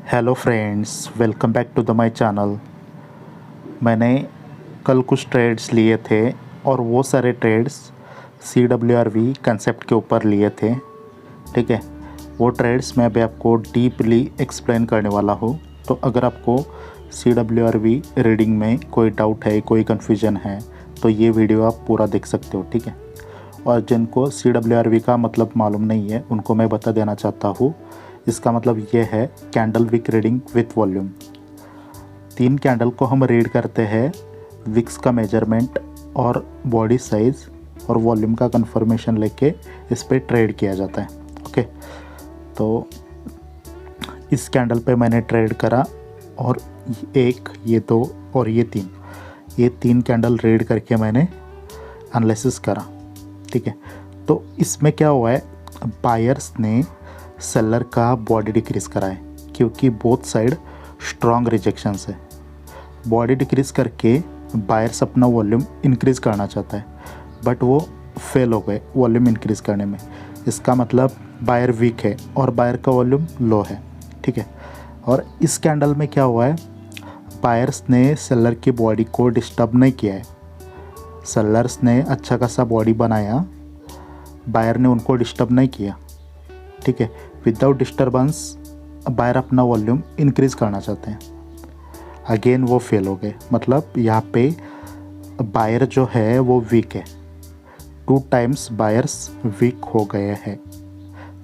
Hello friends, welcome back to the my channel. मैंने कल कुछ ट्रेड्स लिए थे और वो सारे ट्रेड्स CWRV कंसेप्ट के ऊपर लिए थे। ठीक है, वो ट्रेड्स मैं अभी आपको डीपली एक्सप्लेन करने वाला हूँ। तो अगर आपको CWRV रीडिंग में कोई डाउट है, कोई कन्फ्यूजन है, तो ये वीडियो आप पूरा देख सकते हो। ठीक है, और जिनको CWRV का मतलब मालूम नहीं है उनको मैं बता देना चाहता हूँ। इसका मतलब ये है candle wick reading with volume. 3 candle को हम रीड करते हैं, विक्स का मेजरमेंट और बॉडी साइज और वॉल्यूम का कंफर्मेशन लेके इस पे ट्रेड किया जाता है। ओके, तो इस कैंडल पे मैंने ट्रेड करा और ये 2 और ये 3 कैंडल रीड करके मैंने एनालिसिस करा। ठीक है, तो इसमें क्या हुआ है, बायर्स ने सेलर का बॉडी डिक्रीज करा है क्योंकि बोथ साइड स्ट्रॉन्ग रिजेक्शंस है। बॉडी डिक्रीज करके बायर्स अपना वॉल्यूम इंक्रीज़ करना चाहता है, बट वो फेल हो गए वॉल्यूम इंक्रीज़ करने में। इसका मतलब बायर वीक है और बायर का वॉल्यूम लो है। ठीक है, और इस कैंडल में क्या हुआ है, बायर्स ने सेलर की बॉडी को डिस्टर्ब नहीं किया है। सेलर्स ने अच्छा खासा बॉडी बनाया, बायर ने उनको डिस्टर्ब नहीं किया। ठीक है, विदाउट डिस्टर्बेंस बायर अपना वॉल्यूम इंक्रीज़ करना चाहते हैं, अगेन वो फेल हो गए। मतलब यहाँ पे बायर जो है वो वीक है, 2 टाइम्स बायर्स वीक हो गए हैं।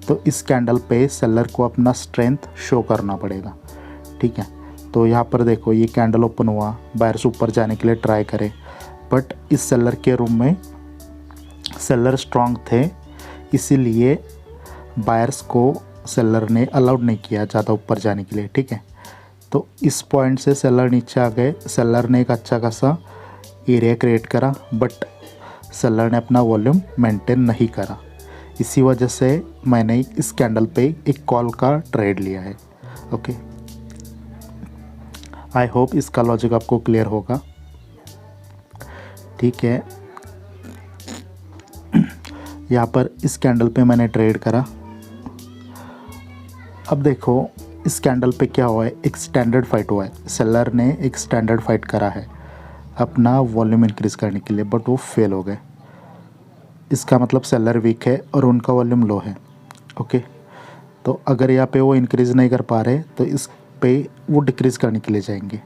तो इस कैंडल पे सेलर को अपना स्ट्रेंथ शो करना पड़ेगा। ठीक है, तो यहाँ पर देखो ये कैंडल ओपन हुआ, बायर्स ऊपर जाने के लिए ट्राई करे, बट इस सेलर के रूम में सेलर स्ट्रॉन्ग थे, इसीलिए बायर्स को सेलर ने अलाउड नहीं किया ज़्यादा ऊपर जाने के लिए। ठीक है, तो इस पॉइंट से सेलर नीचे आ गए। सेलर ने एक अच्छा खासा एरिया क्रिएट करा, बट सेलर ने अपना वॉल्यूम मेंटेन नहीं करा। इसी वजह से मैंने इस कैंडल पे एक कॉल का ट्रेड लिया है। ओके, आई होप इसका लॉजिक आपको क्लियर होगा। ठीक है, यहाँ पर इस कैंडल पे मैंने ट्रेड करा। अब देखो इस कैंडल पे क्या हुआ है, एक स्टैंडर्ड फाइट हुआ है। सेलर ने एक स्टैंडर्ड फाइट करा है अपना वॉल्यूम इंक्रीज़ करने के लिए, बट वो फेल हो गए। इसका मतलब सेलर वीक है और उनका वॉल्यूम लो है। ओके, तो अगर यहाँ पे वो इंक्रीज़ नहीं कर पा रहे तो इस पे वो डिक्रीज़ करने के लिए जाएंगे,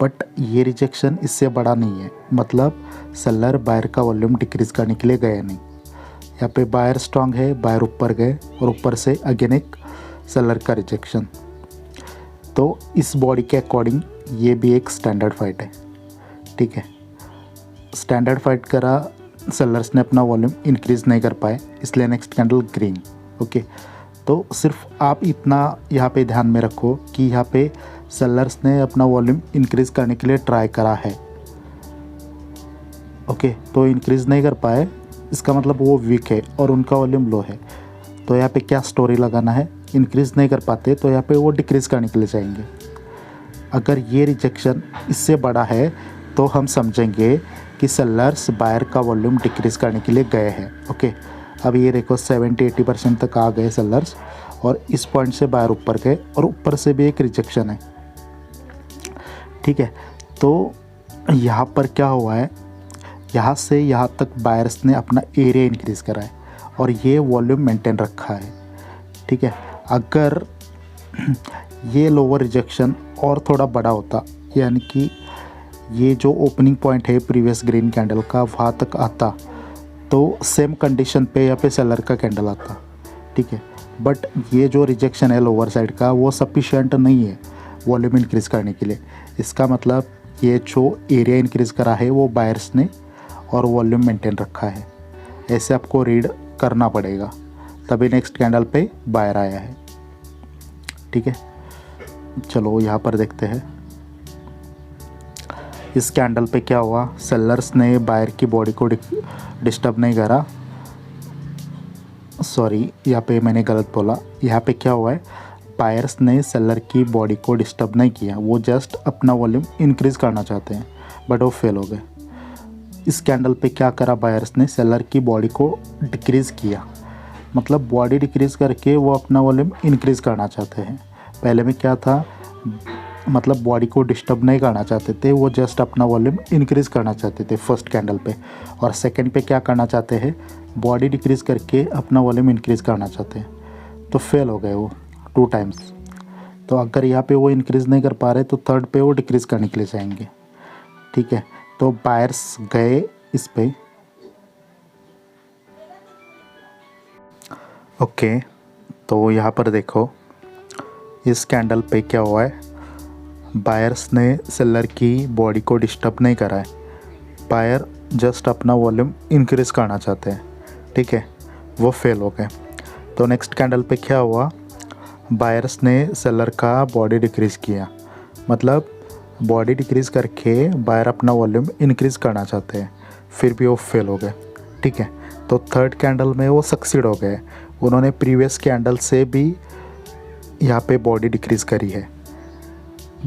बट ये रिजेक्शन इससे बड़ा नहीं है। मतलब सेलर बायर का वॉल्यूम डिक्रीज़ करने के लिए गए नहीं। यहाँ पे बायर स्ट्रांग है, बायर ऊपर गए और ऊपर से अगेन एक सेलर का रिजेक्शन। तो इस बॉडी के अकॉर्डिंग ये भी एक स्टैंडर्ड फाइट है। ठीक है, स्टैंडर्ड फाइट करा, सेलर्स ने अपना वॉल्यूम इंक्रीज़ नहीं कर पाए, इसलिए नेक्स्ट कैंडल ग्रीन। ओके, तो सिर्फ आप इतना यहाँ पे ध्यान में रखो कि यहाँ पे सेलर्स ने अपना वॉल्यूम इंक्रीज़ करने के लिए ट्राई करा है। ओके, तो इंक्रीज़ नहीं कर पाए, इसका मतलब वो वीक है और उनका वॉल्यूम लो है। तो यहाँ पे क्या स्टोरी लगाना है, इंक्रीज़ नहीं कर पाते तो यहाँ पे वो डिक्रीज़ करने के लिए जाएंगे। अगर ये रिजेक्शन इससे बड़ा है तो हम समझेंगे कि सेलर्स बायर का वॉल्यूम डिक्रीज़ करने के लिए गए हैं। ओके, अब ये देखो 70-80% तक आ गए सेलर्स और इस पॉइंट से बायर ऊपर गए और ऊपर से भी एक रिजेक्शन है। ठीक है, तो यहाँ पर क्या हुआ है, यहाँ से यहाँ तक बायर्स ने अपना एरिया इंक्रीज़ करा है और ये वॉल्यूम मेंटेन रखा है। ठीक है, अगर ये लोअर रिजेक्शन और थोड़ा बड़ा होता, यानी कि ये जो ओपनिंग पॉइंट है प्रीवियस ग्रीन कैंडल का वहाँ तक आता, तो सेम कंडीशन पे यहाँ पे सेलर का कैंडल आता। ठीक है, बट ये जो रिजेक्शन है लोअर साइड का वो सफिशिएंट नहीं है वॉल्यूम इंक्रीज़ करने के लिए। इसका मतलब ये जो एरिया इंक्रीज़ करा है वो बायर्स ने और वॉल्यूम मेंटेन रखा है। ऐसे आपको रीड करना पड़ेगा, तभी नेक्स्ट कैंडल पे बायर आया है। ठीक है, चलो यहाँ पर देखते हैं इस कैंडल पे क्या हुआ। सेलर्स ने बायर की बॉडी को डिस्टर्ब नहीं करा, सॉरी यहाँ पे मैंने गलत बोला। यहाँ पे क्या हुआ है, बायर्स ने सेलर की बॉडी को डिस्टर्ब नहीं किया, वो जस्ट अपना वॉल्यूम इंक्रीज़ करना चाहते हैं, बट वो फेल हो गए। इस कैंडल पे क्या करा, बायर्स ने सेलर की बॉडी को डिक्रीज़ किया, मतलब बॉडी डिक्रीज़ करके वो अपना वॉल्यूम इंक्रीज़ करना चाहते हैं, पहले में क्या था, मतलब बॉडी को डिस्टर्ब नहीं करना चाहते थे, वो जस्ट अपना वॉल्यूम इंक्रीज़ करना चाहते थे फर्स्ट कैंडल पे, और सेकंड पे क्या करना चाहते हैं, बॉडी डिक्रीज़ करके अपना वॉल्यूम इंक्रीज़ करना चाहते हैं, तो फेल हो गए वो 2 टाइम्स। तो अगर यहाँ पे वो इंक्रीज़ नहीं कर पा रहे तो थर्ड पे वो डिक्रीज़ करने के लिए जाएंगे। ठीक है, तो बायर्स गए इस पे। ओके, तो यहाँ पर देखो इस कैंडल पे क्या हुआ है, बायर्स ने सेलर की बॉडी को डिस्टर्ब नहीं करा है, बायर जस्ट अपना वॉल्यूम इंक्रीज़ करना चाहते हैं। ठीक है, वो फेल हो गए। तो नेक्स्ट कैंडल पे क्या हुआ, बायर्स ने सेलर का बॉडी डिक्रीज़ किया, मतलब बॉडी डिक्रीज़ करके बायर अपना वॉल्यूम इंक्रीज़ करना चाहते हैं, फिर भी वो फेल हो गए। ठीक है, तो थर्ड कैंडल में वो सक्सीड हो गए, उन्होंने प्रीवियस कैंडल से भी यहाँ पे बॉडी डिक्रीज़ करी है,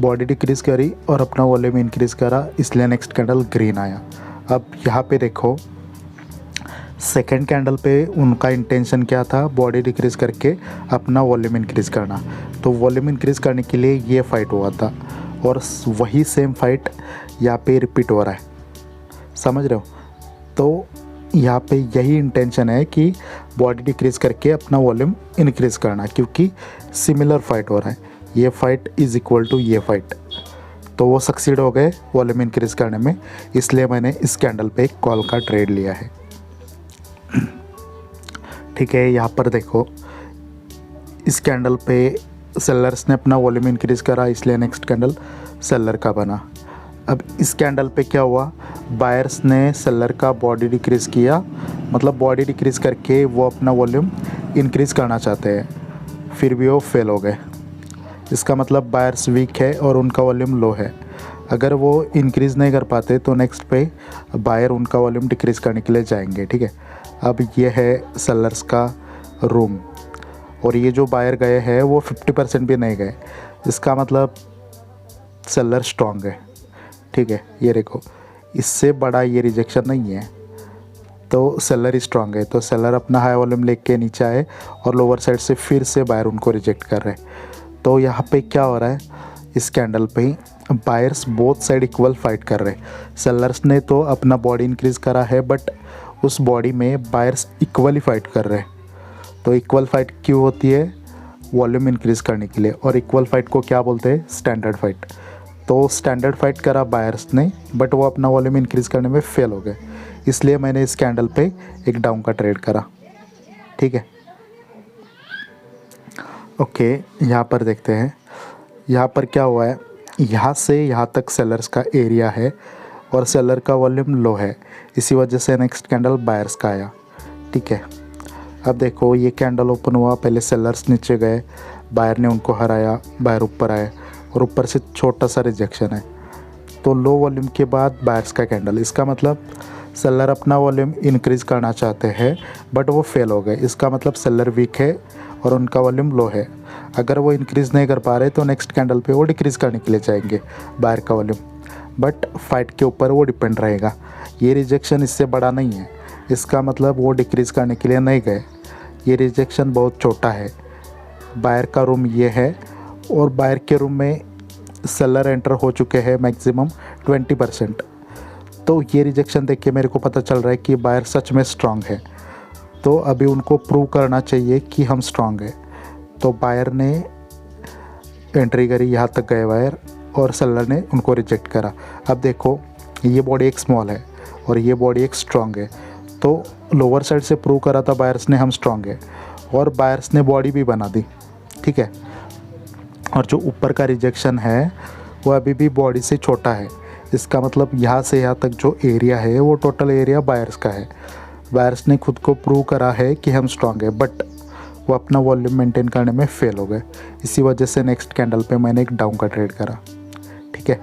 बॉडी डिक्रीज़ करी और अपना वॉल्यूम इंक्रीज़ करा, इसलिए नेक्स्ट कैंडल ग्रीन आया। अब यहाँ पे देखो सेकेंड कैंडल पे उनका इंटेंशन क्या था, बॉडी डिक्रीज़ करके अपना वॉल्यूम इंक्रीज़ करना, तो वॉल्यूम इंक्रीज़ करने के लिए ये फाइट हुआ था, और वही सेम फाइट यहाँ पे रिपीट हो रहा है, समझ रहे हो। तो यहाँ पे यही इंटेंशन है कि बॉडी डिक्रीज़ करके अपना वॉल्यूम इंक्रीज़ करना, क्योंकि सिमिलर फाइट हो रहा है, ये फाइट इज़ इक्वल टू ये फाइट। तो वो सक्सीड हो गए वॉल्यूम इंक्रीज़ करने में, इसलिए मैंने इस कैंडल पे एक कॉल का ट्रेड लिया है। ठीक है, यहाँ पर देखो इस कैंडल पे सेलर्स ने अपना वॉल्यूम इंक्रीज़ करा, इसलिए नेक्स्ट कैंडल सेलर का बना। अब इस कैंडल पे क्या हुआ, बायर्स ने सेलर का बॉडी डिक्रीज़ किया, मतलब बॉडी डिक्रीज़ करके वो अपना वॉल्यूम इंक्रीज़ करना चाहते हैं, फिर भी वो फेल हो गए। इसका मतलब बायर्स वीक है और उनका वॉल्यूम लो है, अगर वो इंक्रीज़ नहीं कर पाते तो नेक्स्ट पे बायर उनका वॉल्यूम डिक्रीज़ करने के लिए जाएंगे। ठीक है, अब ये है सेलर्स का रूम, और ये जो बायर गए हैं वो 50% भी नहीं गए, इसका मतलब सेलर स्ट्रॉन्ग है। ठीक है, ये देखो इससे बड़ा ये रिजेक्शन नहीं है, तो सेलर ही स्ट्रॉन्ग है, तो सेलर अपना हाई वॉल्यूम लेके नीचे आए और लोअर साइड से फिर से बायर उनको रिजेक्ट कर रहे हैं। तो यहाँ पे क्या हो रहा है, इस कैंडल पे buyers both side equal fight कर रहे हैं, सेलर्स ने तो अपना बॉडी इंक्रीज़ करा है, बट उस बॉडी में बायर्स इक्वली फाइट कर रहे हैं। तो इक्वल फाइट क्यों होती है, वॉल्यूम इंक्रीज़ करने के लिए, और इक्वल फाइट को क्या बोलते हैं, स्टैंडर्ड फाइट। तो स्टैंडर्ड फाइट करा बायर्स ने, बट वो अपना वॉल्यूम इंक्रीज़ करने में फेल हो गए, इसलिए मैंने इस कैंडल पे एक डाउन का ट्रेड करा। ठीक है, ओके, यहाँ पर देखते हैं, यहाँ पर क्या हुआ है, यहाँ से यहाँ तक सेलर्स का एरिया है और सेलर का वॉल्यूम लो है, इसी वजह से नेक्स्ट कैंडल बायर्स का आया। ठीक है, अब देखो ये कैंडल ओपन हुआ, पहले सेलर्स नीचे गए, बायर ने उनको हराया, बायर ऊपर आए, और ऊपर से छोटा सा रिजेक्शन है, तो लो वॉल्यूम के बाद बायर्स का कैंडल, इसका मतलब सेलर अपना वॉल्यूम इंक्रीज़ करना चाहते हैं बट वो फेल हो गए, इसका मतलब सेलर वीक है और उनका वॉल्यूम लो है, अगर वो इंक्रीज़ नहीं कर पा रहे तो नेक्स्ट कैंडल पे वो डिक्रीज़ करने के लिए जाएंगे बायर का वॉल्यूम, बट फाइट के ऊपर वो डिपेंड रहेगा। ये रिजेक्शन इससे बड़ा नहीं है, इसका मतलब वो डिक्रीज़ करने के लिए नहीं गए, ये रिजेक्शन बहुत छोटा है। बायर का रूम ये है और बायर के रूम में सेलर एंटर हो चुके हैं मैक्सिमम 20%, तो ये रिजेक्शन देख के मेरे को पता चल रहा है कि बायर सच में स्ट्रांग है, तो अभी उनको प्रूव करना चाहिए कि हम स्ट्रांग है। तो बायर ने एंट्री करी, यहाँ तक गए बायर, और सेलर ने उनको रिजेक्ट करा। अब देखो ये बॉडी एक स्मॉल है और ये बॉडी एक स्ट्रांग है, तो लोअर साइड से प्रूव करा था बायर्स ने हम स्ट्रांग है, और बायर्स ने बॉडी भी बना दी। ठीक है, और जो ऊपर का रिजेक्शन है वो अभी भी बॉडी से छोटा है, इसका मतलब यहाँ से यहाँ तक जो एरिया है वो टोटल एरिया बायर्स का है। बायर्स ने खुद को प्रूव करा है कि हम स्ट्रांग है, बट वो अपना वॉल्यूम मेंटेन करने में फेल हो गए, इसी वजह से नेक्स्ट कैंडल पे मैंने एक डाउन का ट्रेड करा। ठीक है,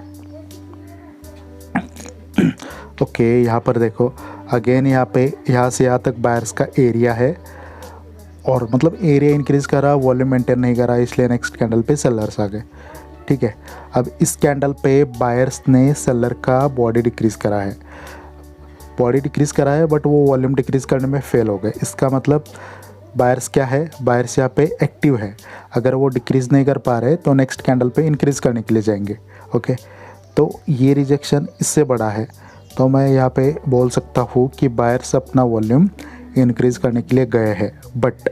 ओके, यहाँ पर देखो अगेन यहाँ पे यहाँ से यहाँ तक बायर्स का एरिया है, और मतलब एरिया इंक्रीज़ करा, वॉल्यूम मेंटेन नहीं करा, इसलिए नेक्स्ट कैंडल पे सेलर्स आ गए। ठीक है, अब इस कैंडल पे बायर्स ने सेलर का बॉडी डिक्रीज़ करा है, बट वो वॉल्यूम डिक्रीज़ करने में फेल हो गए, इसका मतलब बायर्स क्या है, बायर्स यहाँ पे एक्टिव है, अगर वो डिक्रीज़ नहीं कर पा रहे तो नेक्स्ट कैंडल पे इंक्रीज़ करने के लिए जाएंगे। ओके, तो ये रिजेक्शन इससे बड़ा है, तो मैं यहाँ पे बोल सकता हूँ कि बायर्स अपना वॉल्यूम इंक्रीज़ करने के लिए गए हैं। बट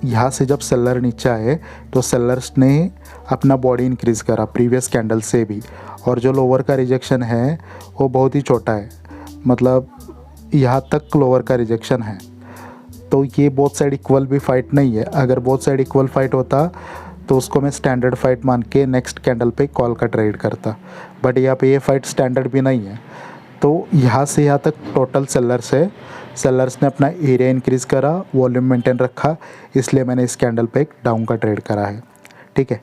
यहाँ से जब सेलर नीचे आए तो सेलर्स ने अपना बॉडी इंक्रीज़ करा प्रीवियस कैंडल से भी, और जो लोअर का रिजेक्शन है वो बहुत ही छोटा है, मतलब यहाँ तक लोअर का रिजेक्शन है। तो ये बोथ साइड इक्वल भी फाइट नहीं है, अगर बोथ साइड इक्वल फाइट होता तो उसको मैं स्टैंडर्ड फाइट मान के नेक्स्ट कैंडल पे कॉल का ट्रेड करता, बट यहाँ पे ये फाइट स्टैंडर्ड भी नहीं है। तो यहाँ से यहाँ तक टोटल सेलर्स है, सेलर्स ने अपना एरिया इंक्रीज़ करा, वॉल्यूम मेंटेन रखा, इसलिए मैंने इस कैंडल पे एक डाउन का ट्रेड करा है। ठीक है,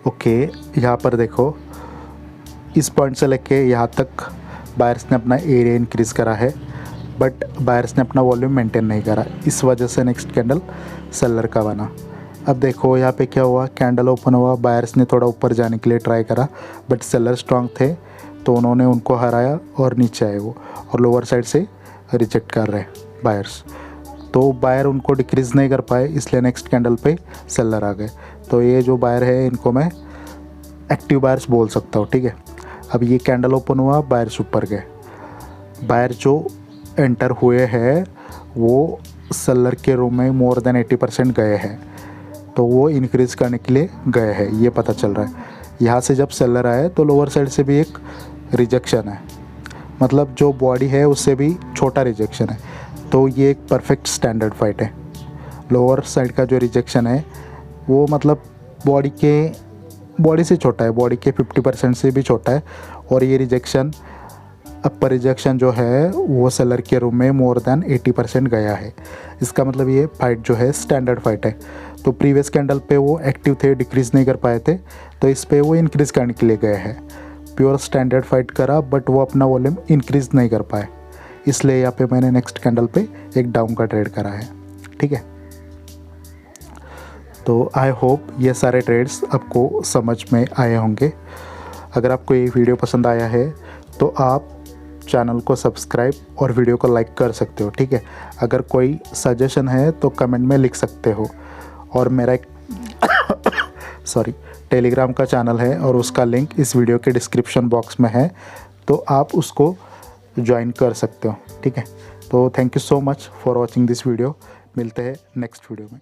ओके, यहाँ पर देखो इस पॉइंट से लेके यहाँ तक बायर्स ने अपना एरिया इंक्रीज़ करा है, बट बायर्स ने अपना वॉल्यूम मेंटेन नहीं करा, इस वजह से नेक्स्ट कैंडल सेलर का बना। अब देखो यहाँ पे क्या हुआ, कैंडल ओपन हुआ, बायर्स ने थोड़ा ऊपर जाने के लिए ट्राई करा, बट सेलर स्ट्रांग थे तो उन्होंने उनको हराया और नीचे आए वो, और लोअर साइड से रिजेक्ट कर रहे बायर्स, तो बायर उनको डिक्रीज़ नहीं कर पाए, इसलिए नेक्स्ट कैंडल पे सेलर आ गए। तो ये जो बायर है इनको मैं एक्टिव बायर्स बोल सकता हूँ। ठीक है, अब ये कैंडल ओपन हुआ, बायर्स ऊपर गए, बायर जो एंटर हुए हैं वो सेलर के रूम में मोर देन 80% गए हैं, तो वो इंक्रीज़ करने के लिए गए हैं, ये पता चल रहा है। यहाँ से जब सेलर आए तो लोअर साइड से भी एक रिजेक्शन है, मतलब जो बॉडी है उससे भी छोटा रिजेक्शन है, तो ये एक परफेक्ट स्टैंडर्ड फाइट है। लोअर साइड का जो रिजेक्शन है वो मतलब बॉडी से छोटा है, बॉडी के 50% से भी छोटा है, और ये रिजेक्शन अपर रिजेक्शन जो है वो सेलर के रूम में मोर देन 80% गया है। इसका मतलब ये फाइट जो है स्टैंडर्ड फाइट है। तो प्रीवियस कैंडल पे वो एक्टिव थे, डिक्रीज़ नहीं कर पाए थे, तो इस पे वो इंक्रीज़ करने के लिए गए हैं। प्योर स्टैंडर्ड फाइट करा, बट वो अपना वॉल्यूम इंक्रीज़ नहीं कर पाए, इसलिए यहाँ पे मैंने नेक्स्ट कैंडल पे एक डाउन का ट्रेड करा है। ठीक है, तो आई होप ये सारे ट्रेड्स आपको समझ में आए होंगे। अगर आपको ये वीडियो पसंद आया है तो आप चैनल को सब्सक्राइब और वीडियो को लाइक कर सकते हो। ठीक है, अगर कोई सजेशन है तो कमेंट में लिख सकते हो, और मेरा एक टेलीग्राम का चैनल है और उसका लिंक इस वीडियो के डिस्क्रिप्शन बॉक्स में है, तो आप उसको ज्वाइन कर सकते हो। ठीक है, तो thank you so much for watching this video, मिलते हैं नेक्स्ट वीडियो में।